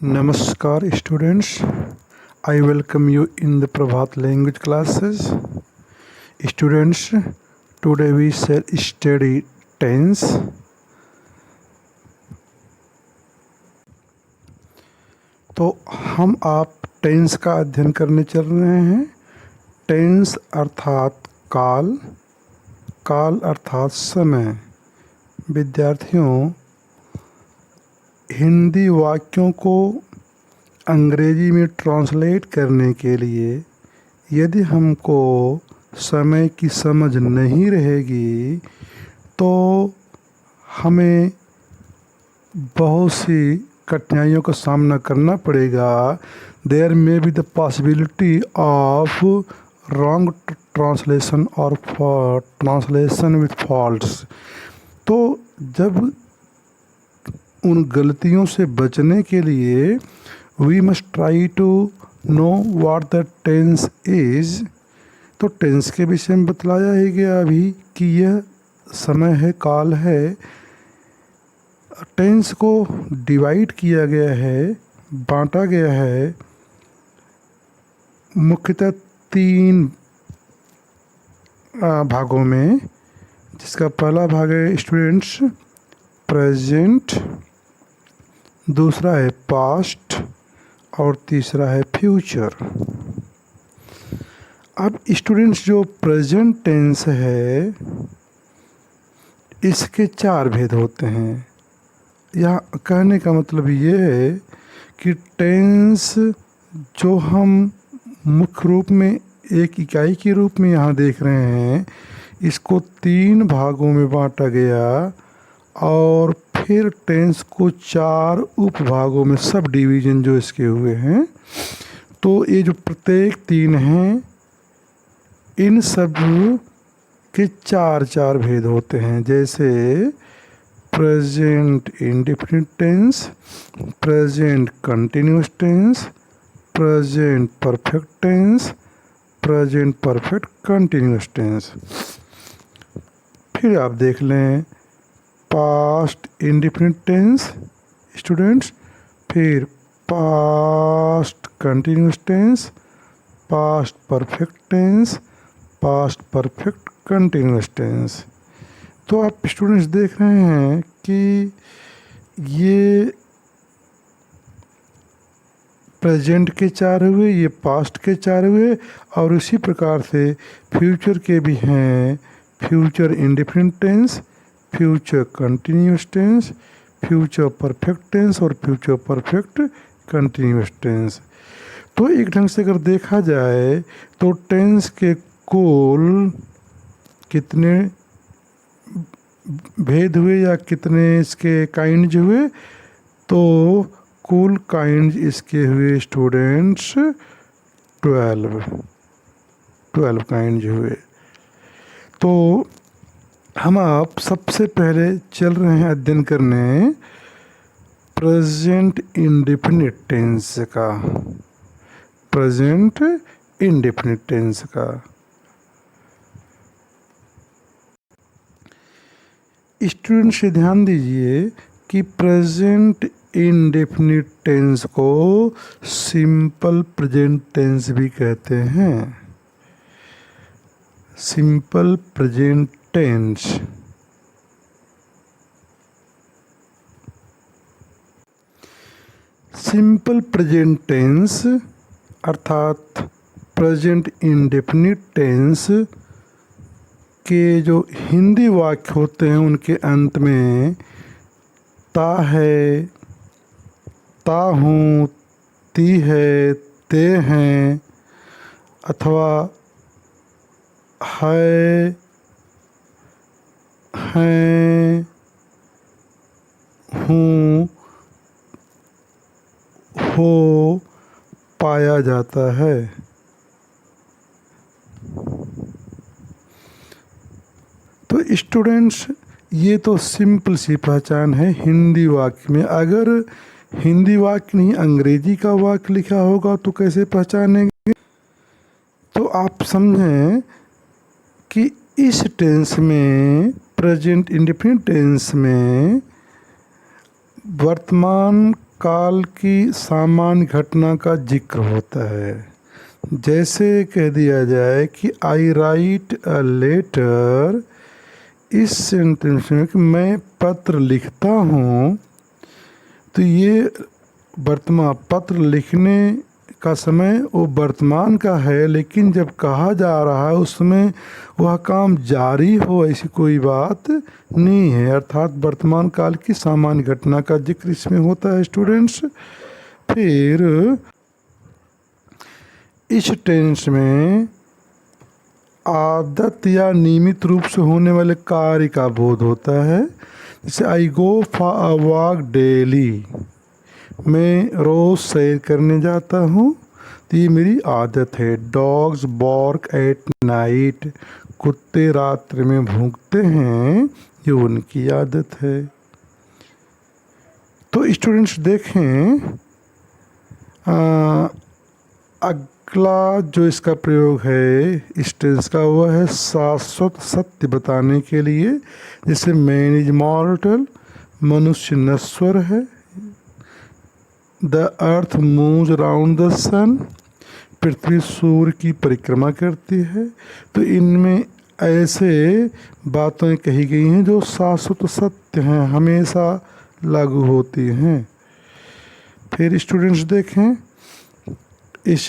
Namaskar students, I welcome you in the Prabhat language classes. Students, today we shall study tense. तो हम आप tense का अध्ययन करने चल रहे हैं। टेंस अर्थात काल, काल अर्थात समय। विद्यार्थियों, हिंदी वाक्यों को अंग्रेजी में ट्रांसलेट करने के लिए यदि हमको समय की समझ नहीं रहेगी तो हमें बहुत सी कठिनाइयों का सामना करना पड़ेगा। There may be the possibility of wrong translation और ट्रांसलेशन विथ फॉल्ट्स। तो जब उन गलतियों से बचने के लिए we must try to know what the tense is. तो टेंस के विषय में बतलाया ही गया अभी कि यह समय है, काल है। टेंस को डिवाइड किया गया है, बांटा गया है मुख्यतः 3 भागों में, जिसका पहला भाग है स्टूडेंट्स प्रेजेंट, दूसरा है पास्ट और तीसरा है फ्यूचर। अब स्टूडेंट्स जो प्रेजेंट टेंस है इसके 4 भेद होते हैं। यहाँ कहने का मतलब ये है कि टेंस जो हम मुख्य रूप में एक इकाई के रूप में यहाँ देख रहे हैं, इसको 3 भागों में बांटा गया और फिर टेंस को 4 उपभागों में सब डिवीज़न जो इसके हुए हैं। तो ये जो प्रत्येक 3 हैं इन सब के 4 भेद होते हैं, जैसे present indefinite tense, present continuous tense, present perfect tense, present perfect continuous tense. फिर आप देख लें पास्ट इंडेफिनिट टेंस स्टूडेंट्स, फिर past continuous tense, past perfect tense, past perfect continuous tense. तो आप स्टूडेंट्स देख रहे हैं कि ये प्रेजेंट के 4 हुए, ये पास्ट के 4 हुए और इसी प्रकार से फ्यूचर के भी हैं। Future indefinite tense, future continuous tense, future perfect tense और फ्यूचर परफेक्ट कंटिन्यूस टेंस। तो एक ढंग से अगर देखा जाए तो टेंस के कुल कितने भेद हुए या कितने इसके काइंड्स हुए, तो कुल काइंड्स इसके हुए स्टूडेंट्स 12 काइंड्स हुए। तो हम आप सबसे पहले चल रहे हैं अध्ययन करने प्रेजेंट इंडेफिनिट टेंस का। प्रेजेंट इंडेफिनिट टेंस का स्टूडेंट से ध्यान दीजिए कि प्रेजेंट इंडेफिनिट टेंस को सिंपल प्रेजेंट टेंस भी कहते हैं। Simple present tense simple present tense अर्थात प्रेजेंट इंडेफिनिट टेंस के जो हिंदी वाक्य होते हैं उनके अंत में ता है, ता हूँ, ती है, ते हैं अथवा है, हैं, हूँ, हो पाया जाता है। तो स्टूडेंट्स ये तो सिंपल सी पहचान है हिंदी वाक्य में। अगर हिंदी वाक्य नहीं अंग्रेजी का वाक्य लिखा होगा तो कैसे पहचानेंगे? तो आप समझें कि इस टेंस में प्रेजेंट इंडेफिनिट टेंस में वर्तमान काल की सामान्य घटना का जिक्र होता है। जैसे कह दिया जाए कि आई राइट अ लेटर, इस सेंटेंस में कि मैं पत्र लिखता हूँ, तो ये वर्तमान पत्र लिखने का समय वो वर्तमान का है, लेकिन जब कहा जा रहा है उसमें वह काम जारी हो ऐसी कोई बात नहीं है, अर्थात वर्तमान काल की सामान्य घटना का जिक्र इसमें होता है स्टूडेंट्स। फिर इस टेंस में आदत या नियमित रूप से होने वाले कार्य का बोध होता है। जैसे I go for a walk daily, मैं रोज़ सैर करने जाता हूँ, तो ये मेरी आदत है। डॉग्स बॉर्क एट नाइट, कुत्ते रात्रि में भौंकते हैं, ये उनकी आदत है। तो स्टूडेंट्स देखें, अगला जो इसका प्रयोग है इस टेंस का वह है शाश्वत सत्य बताने के लिए। जैसे मैन इज मॉर्टल, मनुष्य नश्वर है। The earth moves around the sun, पृथ्वी सूर्य की परिक्रमा करती है। तो इनमें ऐसे बातें कही गई हैं जो शाश्वत सत्य हैं, हमेशा लागू होती हैं। फिर स्टूडेंट्स देखें, इस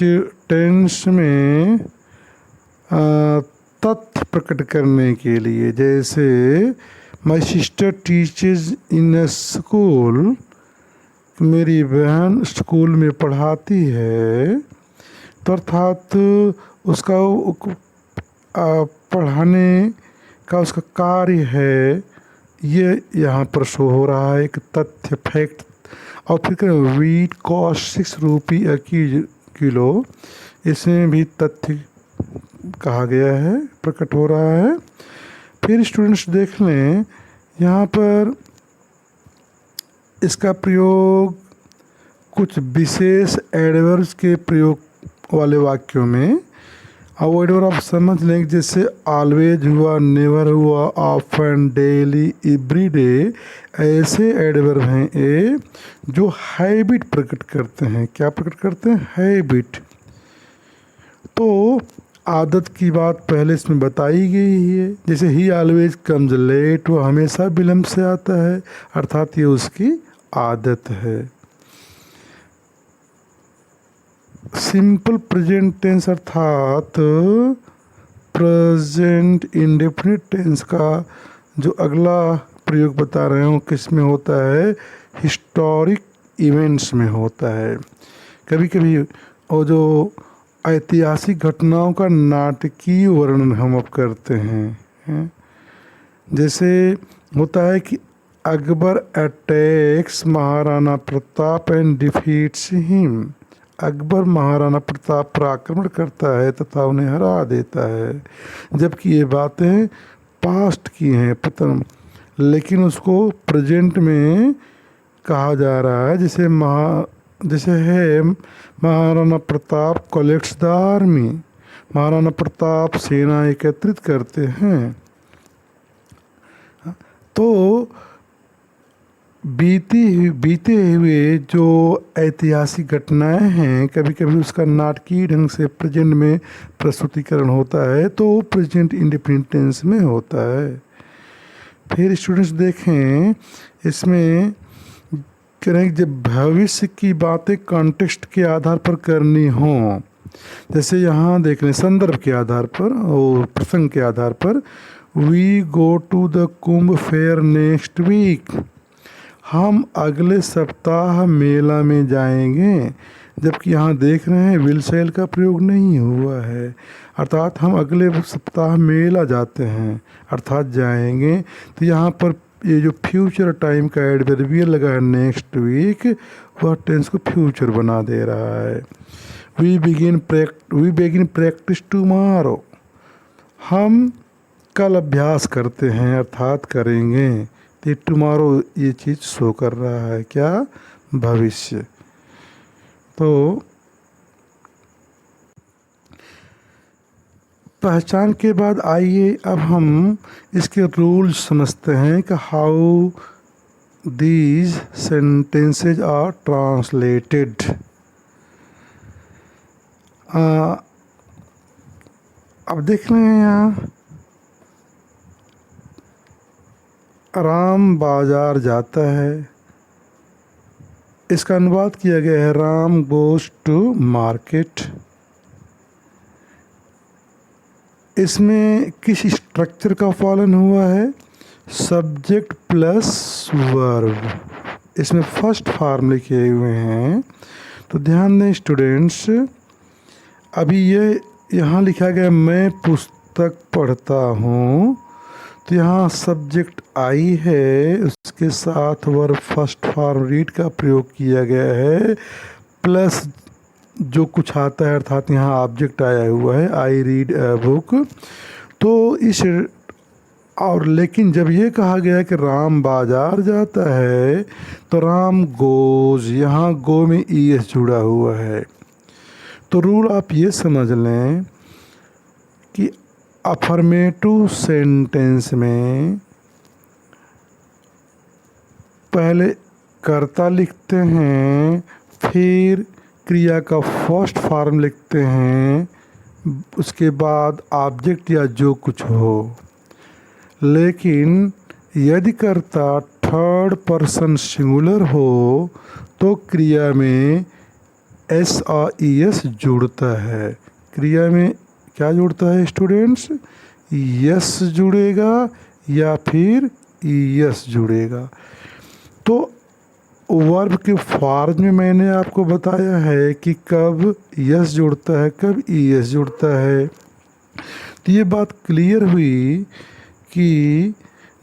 टेंस में तथ्य प्रकट करने के लिए, जैसे my sister teaches in a school, मेरी बहन स्कूल में पढ़ाती है, तो अर्थात उसका पढ़ाने का उसका कार्य है, ये यहाँ पर शो हो रहा है, एक तथ्य फैक्ट। और फिर वीट कॉस्ट 6 रुपये किलो, इसमें भी तथ्य कहा गया है, प्रकट हो रहा है। फिर स्टूडेंट्स देख लें, यहाँ पर इसका प्रयोग कुछ विशेष एडवर्ब्स के प्रयोग वाले वाक्यों में। अब एडवर्ब आप समझ लें, जैसे ऑलवेज हुआ, नेवर हुआ, ऑफन, डेली, एवरी डे, ऐसे एडवर्ब हैं ये जो हैबिट प्रकट करते हैं। क्या प्रकट करते हैं? हैबिट। तो आदत की बात पहले इसमें बताई गई है। जैसे ही ऑलवेज कम्स लेट, वो हमेशा विलम्ब से आता है, अर्थात ये उसकी आदत है। सिंपल प्रेजेंट टेंस अर्थात प्रेजेंट इंडेफिनिट टेंस का जो अगला प्रयोग बता रहे हूँ किस में होता है? हिस्टोरिक इवेंट्स में होता है। कभी कभी वो जो ऐतिहासिक घटनाओं का नाटकीय वर्णन हम अब करते हैं। जैसे होता है कि Akbar attacks Maharana Pratap and defeats him, Akbar Maharana Pratap पर आक्रमण करता है तथा उन्हें हरा देता है। जबकि ये बातें पास्ट की हैं पतन, लेकिन उसको प्रेजेंट में कहा जा रहा है। जैसे है Maharana Pratap collects the army, Maharana Pratap सेना एकत्रित करते हैं। तो बीते हुए जो ऐतिहासिक घटनाएं हैं, कभी कभी उसका नाटकीय ढंग से प्रेजेंट में प्रस्तुतिकरण होता है, तो प्रेजेंट इंडेफिनिट टेंस में होता है। फिर स्टूडेंट्स देखें, इसमें करें जब भविष्य की बातें कॉन्टेक्स्ट के आधार पर करनी हो, जैसे यहाँ देख लें संदर्भ के आधार पर और प्रसंग के आधार पर, we go to the Kumbh fair next week, हम अगले सप्ताह मेला में जाएंगे। जबकि यहाँ देख रहे हैं विल शैल का प्रयोग नहीं हुआ है, अर्थात हम अगले सप्ताह मेला जाते हैं अर्थात जाएंगे। तो यहाँ पर ये जो फ्यूचर टाइम का एडवर्बियल लगा है नेक्स्ट वीक, वह टेंस को फ्यूचर बना दे रहा है। वी बिगिन प्रैक्टिस टुमारो, हम कल अभ्यास करते हैं अर्थात करेंगे। तो टुमारो ये चीज़ शो कर रहा है क्या? भविष्य। तो पहचान के बाद आइए अब हम इसके रूल्स समझते हैं कि how these sentences are translated. अब देख रहे हैं यहाँ राम बाजार जाता है, इसका अनुवाद किया गया है राम गोज टू मार्केट। इसमें किस स्ट्रक्चर का पालन हुआ है? Subject plus verb. इसमें फर्स्ट फॉर्म लिखे हुए हैं, तो ध्यान दें स्टूडेंट्स। अभी ये यहाँ लिखा गया मैं पुस्तक पढ़ता हूँ, तो यहाँ सब्जेक्ट आई है, उसके साथ वर्ब फर्स्ट फॉर्म रीड का प्रयोग किया गया है, प्लस जो कुछ आता है अर्थात यहाँ ऑब्जेक्ट आया हुआ है आई रीड अ बुक। तो इस और लेकिन जब ये कहा गया कि राम बाजार जाता है तो राम गोज, यहाँ गो में ई एस जुड़ा हुआ है। तो रूल आप ये समझ लें कि अफर्मेटिव सेंटेंस में पहले कर्ता लिखते हैं, फिर क्रिया का फर्स्ट फॉर्म लिखते हैं, उसके बाद ऑब्जेक्ट या जो कुछ हो। लेकिन यदि कर्ता थर्ड पर्सन सिंगुलर हो तो क्रिया में एस और ई एस जुड़ता है। क्रिया में क्या जुड़ता है स्टूडेंट्स? यस जुड़ेगा या फिर ई एस जुड़ेगा। तो वर्ब के फॉर्म में मैंने आपको बताया है कि कब यस जुड़ता है, कब ई एस जुड़ता है। तो ये बात क्लियर हुई कि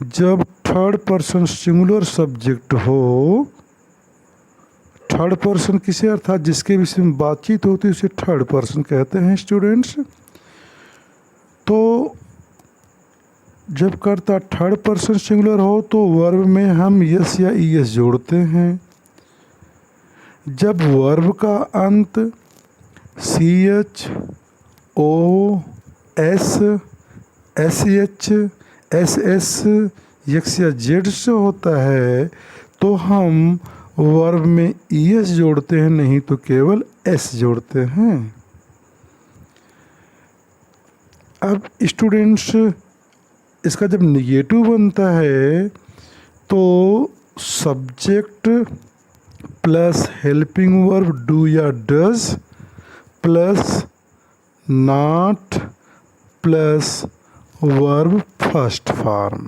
जब थर्ड पर्सन सिंगुलर सब्जेक्ट हो, थर्ड पर्सन किसे अर्थात जिसके विषय में बातचीत होती है उसे थर्ड पर्सन कहते हैं स्टूडेंट्स। तो जब कर्ता थर्ड पर्सन सिंगुलर हो तो वर्ब में हम यस या ई एस जोड़ते हैं। जब वर्ब का अंत C H O S S H S S X या जेड से होता है तो हम वर्ब में ई एस जोड़ते हैं, नहीं तो केवल एस जोड़ते हैं। अब स्टूडेंट्स इसका जब निगेटिव बनता है तो subject plus helping verb do या does plus not plus verb first form.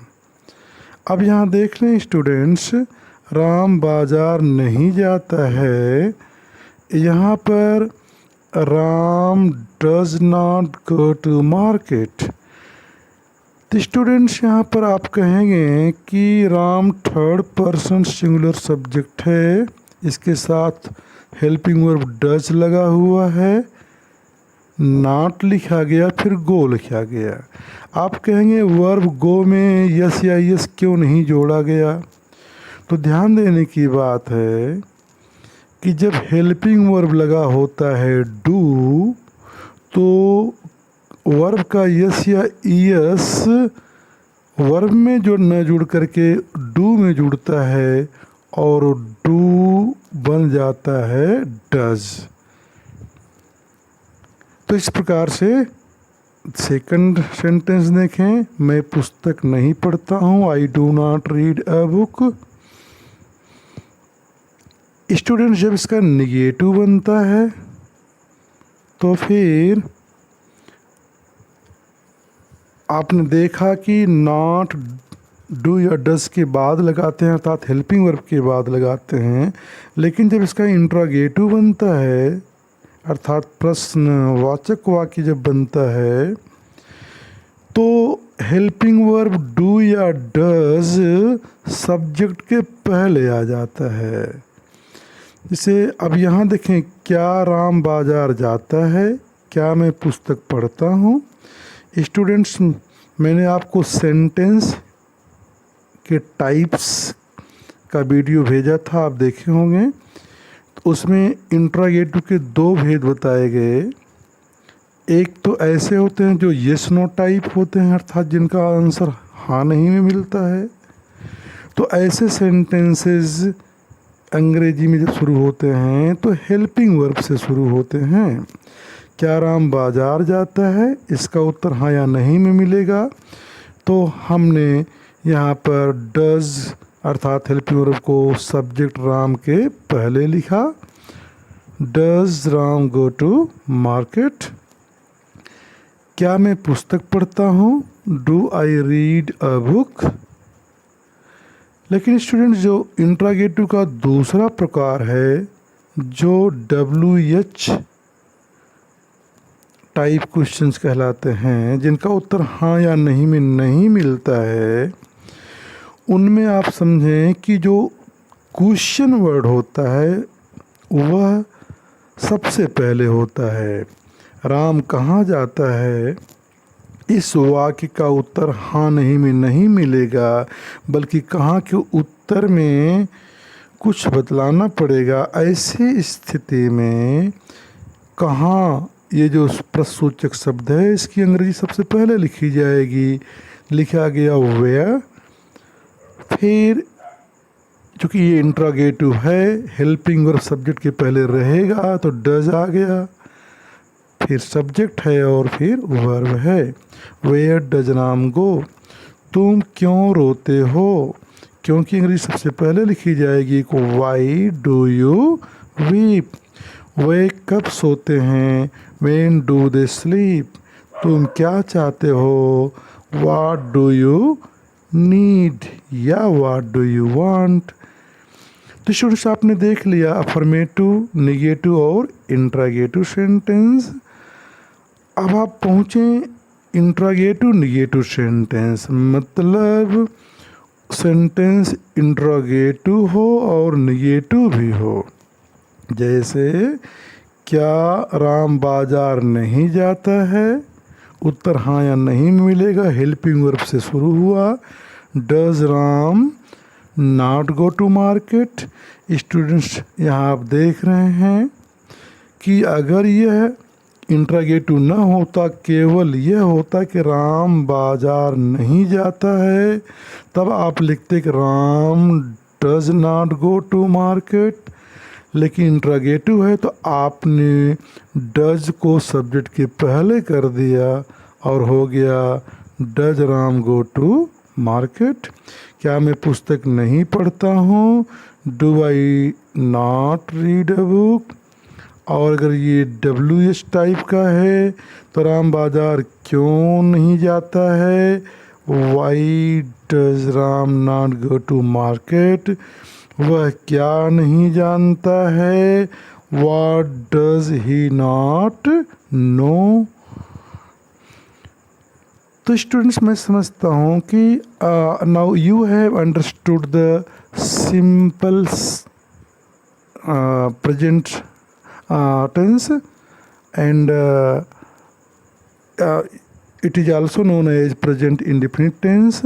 अब यहाँ देख लें स्टूडेंट्स, राम बाजार नहीं जाता है, यहाँ पर Ram does not go to market. तो स्टूडेंट्स यहाँ पर आप कहेंगे कि Ram third person singular subject है, इसके साथ हेल्पिंग वर्ब डज लगा हुआ है, नॉट लिखा गया, फिर गो लिखा गया। आप कहेंगे वर्ब गो में यस या यस क्यों नहीं जोड़ा गया? तो ध्यान देने की बात है कि जब हेल्पिंग वर्ब लगा होता है डू, तो वर्ब का यस या ईएस वर्ब में जो न जुड़ करके डू में जुड़ता है और डू बन जाता है डज। तो इस प्रकार से सेकंड सेंटेंस देखें, मैं पुस्तक नहीं पढ़ता हूँ, I do not read a book. Student जब इसका निगेटिव बनता है तो फिर आपने देखा कि नॉट डू या डज के बाद लगाते हैं अर्थात हेल्पिंग वर्ब के बाद लगाते हैं। लेकिन जब इसका इंट्रोगेटिव बनता है अर्थात प्रश्नवाचक वाक्य जब बनता है तो हेल्पिंग वर्ब डू या डज सब्जेक्ट के पहले आ जाता है। जैसे अब यहाँ देखें, क्या राम बाजार जाता है, क्या मैं पुस्तक पढ़ता हूँ। स्टूडेंट्स मैंने आपको सेंटेंस के टाइप्स का वीडियो भेजा था, आप देखे होंगे। तो उसमें इंट्रोगेटिव के दो भेद बताए गए। एक तो ऐसे होते हैं जो येस नो टाइप होते हैं अर्थात जिनका आंसर हाँ नहीं में मिलता है। तो ऐसे सेंटेंसेस अंग्रेजी में जब शुरू होते हैं तो हेल्पिंग वर्ब से शुरू होते हैं। क्या राम बाजार जाता है, इसका उत्तर हाँ या नहीं में मिलेगा। तो हमने यहाँ पर डज अर्थात हेल्पिंग वर्ब को सब्जेक्ट राम के पहले लिखा। Does Ram go to market. क्या मैं पुस्तक पढ़ता हूँ, do I read a book. लेकिन स्टूडेंट्स जो इंट्रागेटिव का दूसरा प्रकार है जो WH टाइप क्वेश्चंस कहलाते हैं, जिनका उत्तर हाँ या नहीं में नहीं मिलता है, उनमें आप समझें कि जो क्वेश्चन वर्ड होता है वह सबसे पहले होता है। राम कहाँ जाता है, इस वाक्य का उत्तर हाँ नहीं में नहीं मिलेगा, बल्कि कहाँ के उत्तर में कुछ बतलाना पड़ेगा। ऐसी स्थिति में कहाँ ये जो प्रश्नसूचक शब्द है इसकी अंग्रेजी सबसे पहले लिखी जाएगी। लिखा गया वेयर। फिर चूँकि ये इंट्रोगेटिव है, हेल्पिंग वर्ब सब्जेक्ट के पहले रहेगा तो डज आ गया, फिर सब्जेक्ट है और फिर वर्ब है। वेयर डज राम गो। तुम क्यों रोते हो, क्योंकि अंग्रेजी सबसे पहले लिखी जाएगी को वाई डू यू वीप। वे कब सोते हैं, व्हेन डू दे स्लीप। तुम क्या चाहते हो, व्हाट डू यू नीड या व्हाट डू यू वांट। तो स्टूडेंट्स आपने देख लिया अफर्मेटिव, निगेटिव और इंट्रागेटिव सेंटेंस। अब आप पहुँचे इंट्रागेटिव निगेटिव सेंटेंस, मतलब सेंटेंस इंट्रोगेटिव हो और निगेटिव भी हो। जैसे क्या राम बाजार नहीं जाता है, उत्तर हाँ या नहीं मिलेगा, हेल्पिंग वर्ब से शुरू हुआ। Does Ram not go to market. Students यहाँ आप देख रहे हैं कि अगर यह इंट्रागेटिव न होता, केवल यह होता कि राम बाजार नहीं जाता है, तब आप लिखते कि Ram does not go to market. लेकिन इंट्रागेटिव है तो आपने डज को सब्जेक्ट के पहले कर दिया और हो गया does Ram go to market. क्या मैं पुस्तक नहीं पढ़ता हूँ, do I not read a book. और अगर ये WH टाइप का है तो राम बाजार क्यों नहीं जाता है, why does Ram not go to market. वह क्या नहीं जानता है, what does he not know. तो स्टूडेंट्स मैं समझता हूँ कि now you have understood the simple present tense and it is also known as present indefinite tense।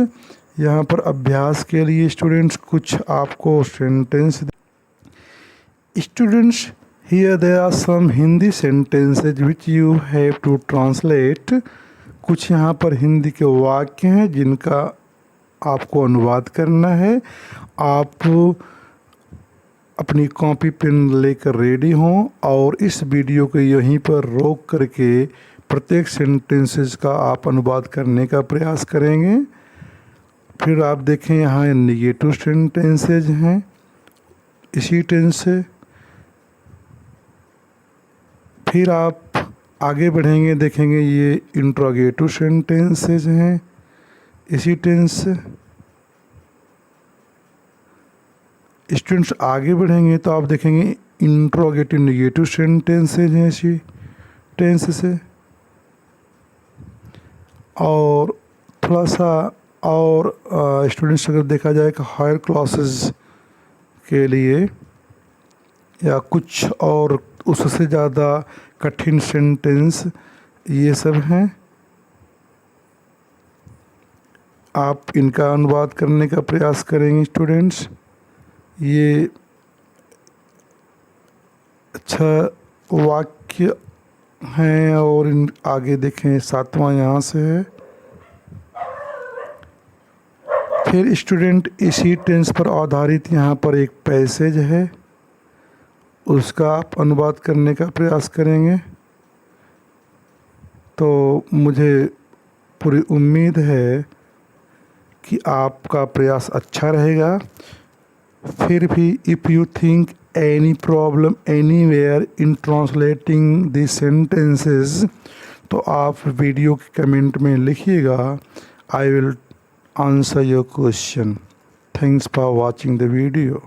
यहाँ पर अभ्यास के लिए स्टूडेंट्स कुछ आपको sentence. Students here there are some Hindi sentences which you have to translate। कुछ यहाँ पर हिंदी के वाक्य हैं जिनका आपको अनुवाद करना है। आप अपनी कॉपी पेन लेकर रेडी हों और इस वीडियो को यहीं पर रोक करके प्रत्येक सेंटेंसेस का आप अनुवाद करने का प्रयास करेंगे। फिर आप देखें यहाँ निगेटिव सेंटेंसेज हैं इसी टेंस से। फिर आप आगे बढ़ेंगे, देखेंगे ये इंट्रोगेटिव सेंटेंसेज हैं इसी टेंस से। स्टूडेंट्स आगे बढ़ेंगे तो आप देखेंगे इंट्रोगेटिव निगेटिव सेंटेंसेज हैं इसी टेंस से। और थोड़ा सा और स्टूडेंट्स अगर देखा जाए कि हायर क्लासेस के लिए या कुछ और उससे ज़्यादा कठिन सेंटेंस ये सब हैं, आप इनका अनुवाद करने का प्रयास करेंगे स्टूडेंट्स। ये अच्छा वाक्य हैं और इन आगे देखें 7वां यहाँ से है। फिर स्टूडेंट इसी टेंस पर आधारित यहाँ पर एक पैसेज है, उसका आप अनुवाद करने का प्रयास करेंगे। तो मुझे पूरी उम्मीद है कि आपका प्रयास अच्छा रहेगा। फिर भी if you think any problem anywhere in translating this sentences, तो आप वीडियो के कमेंट में लिखिएगा। I will answer your question. Thanks for watching the video.